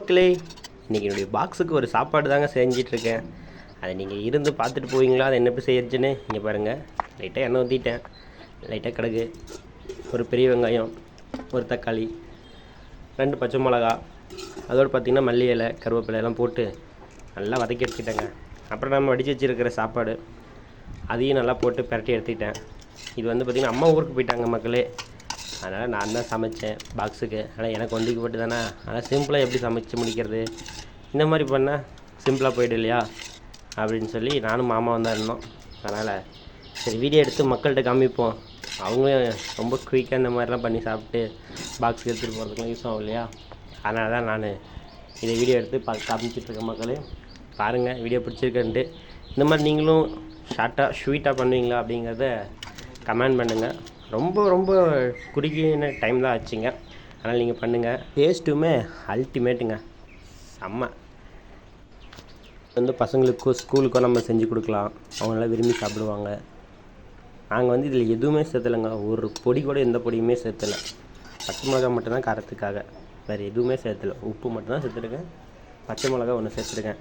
மக்களே, இன்றைக்கி என்னுடைய பாக்ஸுக்கு ஒரு சாப்பாடு தாங்க செஞ்சிட்ருக்கேன். அதை நீங்கள் இருந்து பார்த்துட்டு போவீங்களா? அதை என்ன எப்படி செய்யறதுன்னு இங்கே பாருங்கள். லைட்டாக எண்ணெய் ஊற்றிட்டேன், லைட்டாக கடுகு, ஒரு பெரிய வெங்காயம், ஒரு தக்காளி, 2 பச்சை மிளகா, அதோடு பார்த்திங்கன்னா மல்லி இலை, கருவேப்பிலை எல்லாம் போட்டு நல்லா வதக்கி எடுத்துக்கிட்டேங்க. அப்புறம் நம்ம வடித்து வச்சுருக்கிற சாப்பாடு அதையும் நல்லா போட்டு பிரட்டி எடுத்துக்கிட்டேன். இது வந்து பார்த்திங்கன்னா அம்மா ஊருக்கு போயிட்டாங்க மக்களே, அதனால் நான் தான் சமைச்சேன் பாக்ஸுக்கு. ஆனால் எனக்கு ஒண்டிக்கு போட்டு தானே, அதனால் சிம்பிளாக எப்படி சமைச்சு முடிக்கிறது, இந்த மாதிரி பண்ணால் சிம்பிளாக போய்டும் இல்லையா அப்படின்னு சொல்லி நானும் மாமாவும் தான் இருந்தோம். அதனால் சரி வீடியோ எடுத்து மக்கள்கிட்ட காமிப்போம், அவங்களும் ரொம்ப குயிக்காக இந்த மாதிரிலாம் பண்ணி சாப்பிட்டு பாக்ஸுக்கு எடுத்துகிட்டு போகிறதுக்குலாம் யூஸ் ஆகும் இல்லையா. அதனால தான் நான் இதை வீடியோ எடுத்து காமிச்சிட்ருக்கேன். மக்களே பாருங்கள், வீடியோ பிடிச்சிருக்கேன்ட்டு. இந்த மாதிரி நீங்களும் ஷார்ட்டாக ஸ்வீட்டாக பண்ணுவீங்களா அப்படிங்கிறத கமெண்ட் பண்ணுங்கள். ரொம்ப ரொம்ப குறுகிய டைம் தான் ஆச்சுங்க, அதனால் நீங்கள் பண்ணுங்கள். டேஸ்ட்டுமே அல்டிமேட்டுங்க, செம்ம. வந்து பசங்களுக்கோ ஸ்கூலுக்கோ நம்ம செஞ்சு கொடுக்கலாம், அவங்க நல்லா விரும்பி சாப்பிடுவாங்க. நாங்கள் வந்து இதில் எதுவுமே சேர்த்தலைங்க, ஒரு பொடி கூட எந்த பொடியுமே சேர்த்தலை. பச்சை மிளகா மட்டும்தான் காரத்துக்காக, வேறு எதுவுமே சேர்த்தலை. உப்பு மட்டும்தான் சேர்த்துருக்கேன், பச்சை மிளகா ஒன்று சேர்த்துருக்கேன்.